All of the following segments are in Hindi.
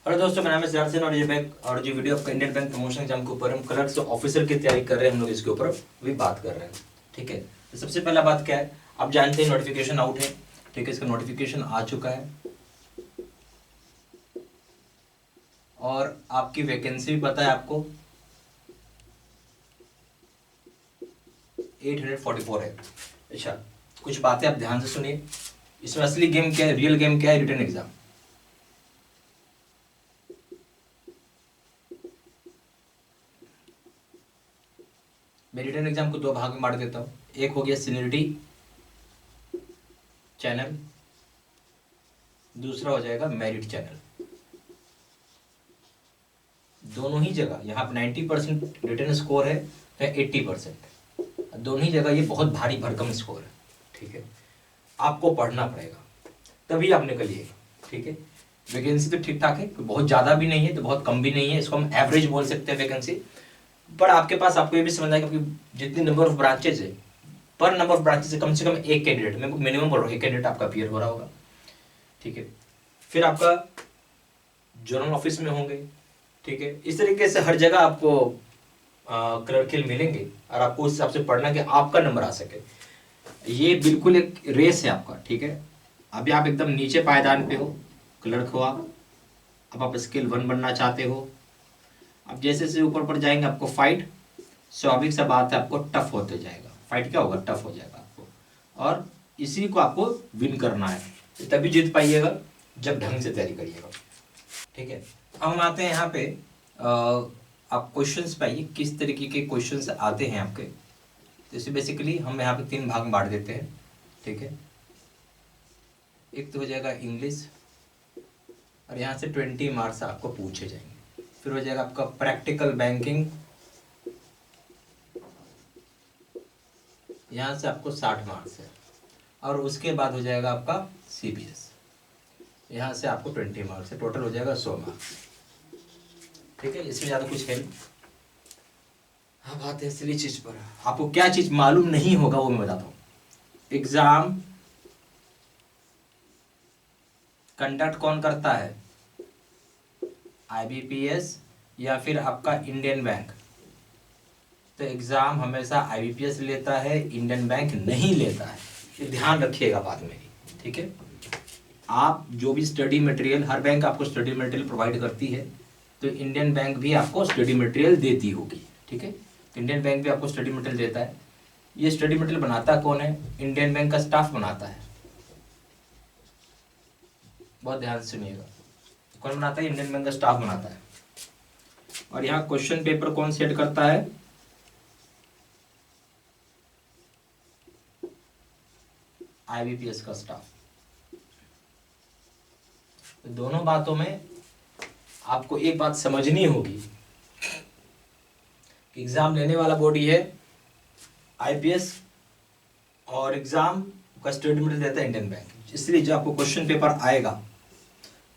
हेलो दोस्तों, मेरा नाम है सिद्धार्थ सेन और ये बैंक और जो वीडियो आपका इंडियन बैंक प्रमोशन एग्जाम के ऊपर हम क्लर्क्स ऑफिसर की तैयारी कर रहे हैं, हम लोग इसके ऊपर अभी बात कर रहे हैं। ठीक है, तो सबसे पहला बात क्या है, आप जानते हैं नोटिफिकेशन आउट है। ठीक है, इसका नोटिफिकेशन आ चुका है और आपकी वैकेंसी भी पता है आपको 844 है। अच्छा, कुछ बातें आप ध्यान से सुनिए। इसमें असली गेम क्या है, रियल गेम क्या है, रिटन एग्जाम। मैं रिटन एग्जाम को दो भाग में बांट देता हूँ। एक हो गया सीनियरिटी चैनल, दूसरा हो जाएगा मेरिट चैनल। दोनों ही जगह यहाँ पर 90% रिटर्न स्कोर है या 80%, दोनों ही जगह ये बहुत भारी भरकम स्कोर है। ठीक है, आपको पढ़ना पड़ेगा तभी आप निकलिएगा। ठीक है, वैकेंसी तो ठीक ठाक है, बहुत ज़्यादा भी नहीं है तो बहुत कम भी नहीं है, इसको हम एवरेज बोल सकते हैं वैकेंसी। पर आपके पास आपको ये भी समझना है कि जितनी नंबर ऑफ ब्रांचेज है, पर नंबर ऑफ ब्रांचेज से कम एक कैंडिडेट, मैं मिनिमम बोल रहा हूँ, एक कैंडिडेट आपका अपीयर हो रहा होगा। ठीक है, फिर आपका जोनल ऑफिस में होंगे। ठीक है, इस तरीके से हर जगह आपको क्लर्कियल मिलेंगे और आपको उस हिसाब से पढ़ना कि आपका नंबर आ सके। ये बिल्कुल एक रेस है आपका। ठीक है, अभी आप एकदम नीचे पायदान पे हो, क्लर्क हो आप। अब आप स्केल 1 बनना चाहते हो। अब जैसे जैसे ऊपर पर जाएंगे आपको फाइट, स्वाभाविक सा बात है, आपको टफ होते जाएगा। फाइट क्या होगा, टफ हो जाएगा आपको, और इसी को आपको विन करना है, तभी जीत पाइएगा जब ढंग से तैयारी करिएगा। ठीक है, अब हम आते हैं यहाँ पे आप क्वेश्चंस पाइए, किस तरीके के क्वेश्चंस आते हैं आपके। तो इसे बेसिकली हम यहाँ पे 3 भाग में बांट देते हैं। ठीक है, एक तो हो जाएगा इंग्लिश, और यहाँ से 20 मार्क्स आपको पूछे जाएंगे। फिर हो जाएगा आपका प्रैक्टिकल बैंकिंग, यहाँ से आपको 60 मार्क्स है। और उसके बाद हो जाएगा आपका CBS, यहाँ से आपको 20 मार्क्स है, टोटल हो जाएगा 100 मार्क्स। ठीक है, इसमें ज़्यादा कुछ है नहीं। हाँ, बात है असली चीज़ पर। आपको क्या चीज़ मालूम नहीं होगा वो मैं बताता हूँ। एग्जाम कंडक्ट कौन करता है, IBPS या फिर आपका इंडियन बैंक। तो एग्ज़ाम हमेशा IBPS लेता है, इंडियन बैंक नहीं लेता है, ये ध्यान रखिएगा बात मेरी। ठीक है, आप जो भी स्टडी मटेरियल, हर बैंक आपको स्टडी मटेरियल प्रोवाइड करती है, तो इंडियन बैंक भी आपको स्टडी मटेरियल देती होगी। ठीक है, इंडियन बैंक भी आपको स्टडी मटेरियल देता है। ये स्टडी मटेरियल बनाता कौन है, इंडियन बैंक का स्टाफ बनाता है। बहुत ध्यान से सुनिएगा, कौन बनाता है, इंडियन बैंक का स्टाफ बनाता है। और यहाँ क्वेश्चन पेपर कौन सेट करता है, IBPS का स्टाफ। तो दोनों बातों में आपको एक बात समझनी होगी, एग्जाम लेने वाला बॉडी है IPS और एग्जाम का स्टडी मटेरियल देता है इंडियन बैंक। इसलिए जब आपको क्वेश्चन पेपर आएगा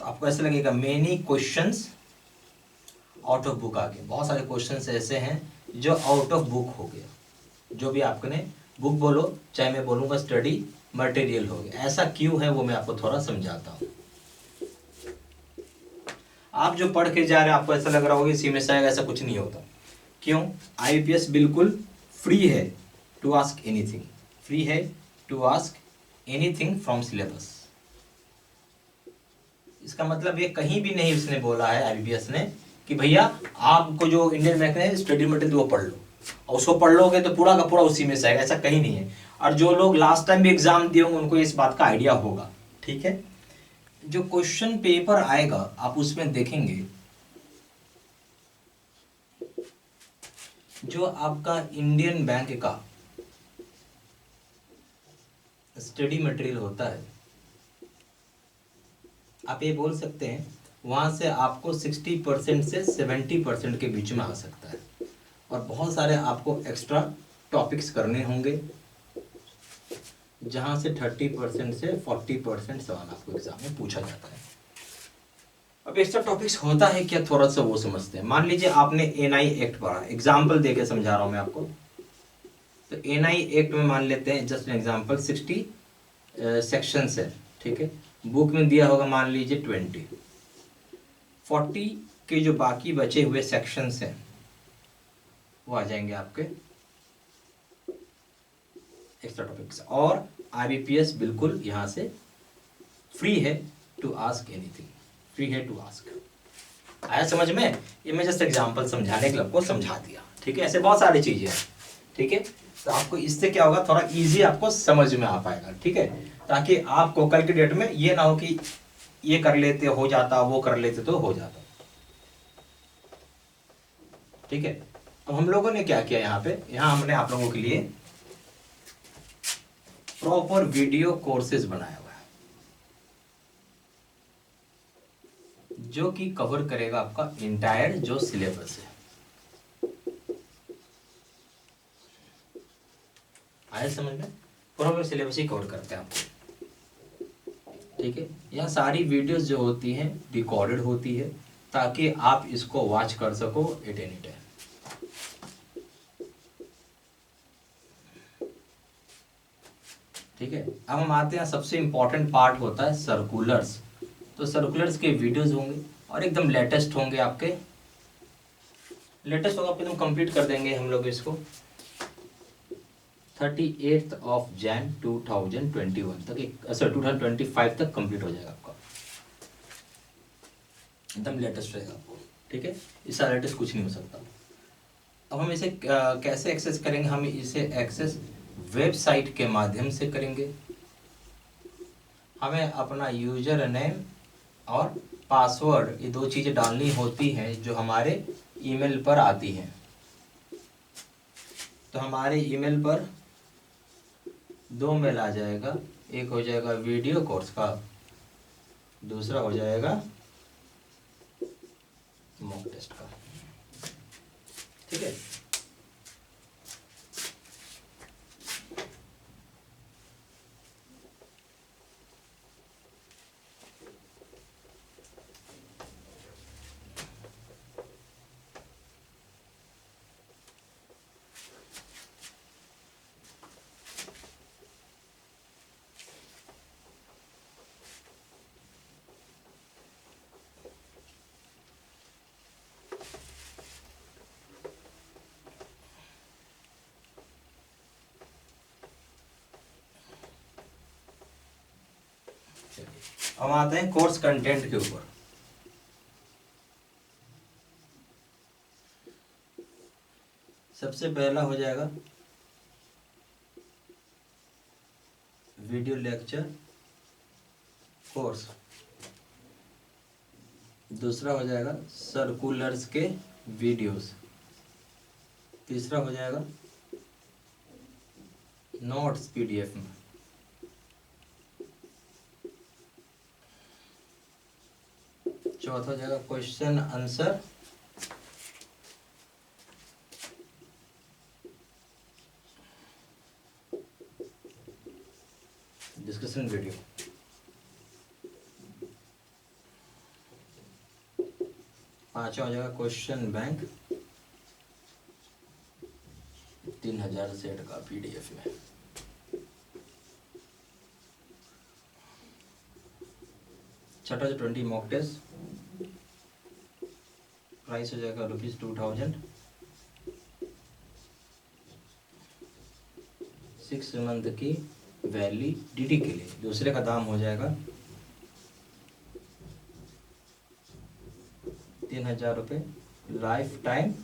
तो आपको ऐसा लगेगा many questions out of book आ गए। बहुत सारे क्वेश्चंस ऐसे हैं जो आउट ऑफ बुक हो गया, जो भी आपने बुक बोलो चाहे मैं बोलूँगा स्टडी मटेरियल हो गया। ऐसा क्यों है वो मैं आपको थोड़ा समझाता हूँ। आप जो पढ़ के जा रहे हैं आपको ऐसा लग रहा होगा इसी में से आएगा, ऐसा कुछ नहीं होता। क्यों, IPS बिल्कुल फ्री है टू आस्क एनीथिंग, फ्री है to ask anything from syllabus. इसका मतलब ये कहीं भी नहीं उसने बोला है IBPS ने कि भैया आपको जो इंडियन बैंक ने स्टडी मटेरियल वो पढ़ लो, और उसको पढ़ लोगे तो पूरा का पूरा उसी में से आएगा, ऐसा कहीं नहीं है। और जो लोग लास्ट टाइम भी एग्जाम दिए होंगे उनको इस बात का आइडिया होगा। ठीक है, जो क्वेश्चन पेपर आएगा आप उसमें देखेंगे, जो आपका इंडियन बैंक का स्टडी मटेरियल होता है, आप ये बोल सकते हैं वहाँ से आपको 60% से 70% के बीच में आ सकता है, और बहुत सारे आपको एक्स्ट्रा टॉपिक्स करने होंगे, जहाँ से 30% से 40% सवाल आपको एग्जाम में पूछा जाता है। अब एक्स्ट्रा टॉपिक्स होता है क्या, थोड़ा सा वो समझते हैं। मान लीजिए आपने NI एक्ट पढ़ा, एग्जाम्पल देके समझा रहा हूँ मैं आपको। तो NI एक्ट में मान लेते हैं, जस्ट एन एग्जाम्पल, 60 सेक्शंस है। ठीक है, बुक में दिया होगा मान लीजिए 20, 40 के जो बाकी बचे हुए सेक्शंस हैं वो आ जाएंगे आपके एक्स्ट्रा टॉपिक्स। और IBPS बिल्कुल यहाँ से फ्री है टू आस्क एनीथिंग, फ्री है टू आस्क। आया समझ में? ये मैं जस्ट एग्जांपल समझाने के लिए आपको समझा दिया, ठीक है। ऐसे बहुत सारी चीजें हैं, ठीक है। तो आपको इससे क्या होगा, थोड़ा इजी आपको समझ में आ पाएगा, ठीक है। ताकि आपको कल के डेट में ये ना हो कि ये कर लेते हो जाता, वो कर लेते तो हो जाता, ठीक है। अब हम लोगों ने क्या किया यहाँ पे, यहाँ हमने आप लोगों के लिए प्रॉपर वीडियो कोर्सेज बनाया हुआ है जो कि कवर करेगा आपका इंटायर जो सिलेबस है। आया समझ में? पूरा सिलेबस ही कवर करते हैं आपको, ठीक है। यहाँ सारी वीडियोस जो होती हैं रिकॉर्डेड होती है ताकि आप इसको वॉच कर सको एट एनी टाइम। ठीक है। अब हम आते हैं, सबसे इंपॉर्टेंट पार्ट होता है सर्कुलर्स। तो सर्कुलर्स के वीडियोस होंगे और एकदम लेटेस्ट होंगे आपके, लेटेस्ट होगा आपको, एकदम कंप्लीट कर देंगे हम लोग इसको 38 Jan 2021 तक, सॉरी 2025 तक कंप्लीट हो जाएगा आपका, एकदम लेटेस्ट रहेगा आपको, ठीक है। इससे लेटेस्ट कुछ नहीं हो सकता। अब हम इसे कैसे एक्सेस करेंगे, हम इसे एक्सेस वेबसाइट के माध्यम से करेंगे। हमें अपना यूजर नेम और पासवर्ड, ये दो चीज़ें डालनी होती हैं जो हमारे ईमेल पर आती हैं। तो हमारे ईमेल पर 2 मेल आ जाएगा, एक हो जाएगा वीडियो कोर्स का, दूसरा हो जाएगा मॉक टेस्ट का, ठीक है। हम आते हैं कोर्स कंटेंट के ऊपर। सबसे पहला हो जाएगा वीडियो लेक्चर कोर्स, दूसरा हो जाएगा सर्कुलर्स के वीडियोस, तीसरा हो जाएगा नोट्स PDF में, चौथा हो जाएगा क्वेश्चन आंसर, डिस्कशन वीडियो, पांचवा हो जाएगा क्वेश्चन बैंक 3000 सेट का PDF में, छठा जो 20 मॉक टेस्ट, प्राइस हो जाएगा ₹2000, 6 मंथ की वैलिडिटी के लिए। दूसरे का दाम हो जाएगा 3000 रुपये लाइफ टाइम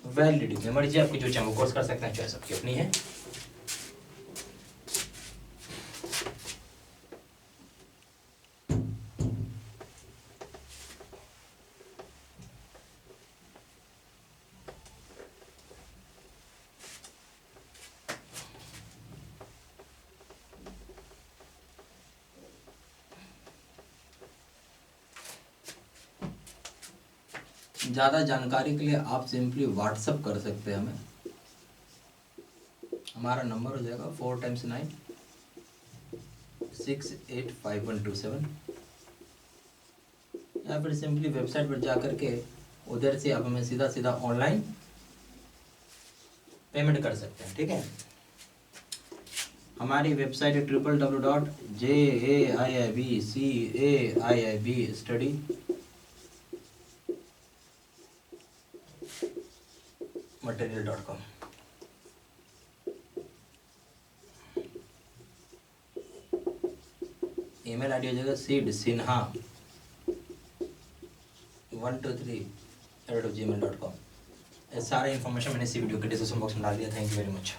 वैलिडिटी। मर्जी आपकी, जो चाहे वो कोर्स कर सकते हैं, चॉइस आपकी अपनी है। ज़्यादा जानकारी के लिए आप सिंपली व्हाट्सअप कर सकते हैं हमें। हमारा नंबर हो जाएगा 4x9 685127, या फिर सिंपली वेबसाइट पर जा कर के उधर से आप हमें सीधा सीधा ऑनलाइन पेमेंट कर सकते हैं, ठीक है। हमारी वेबसाइट है www.JAIIBCAIIB studymaterial.com। ईमेल आईडी हो जाएगा seedsinha123@gmail.com। सारा इन्फॉर्मेशन मैंने इसी वीडियो के डिस्क्रिप्शन बॉक्स में डाल दिया। Thank you very much.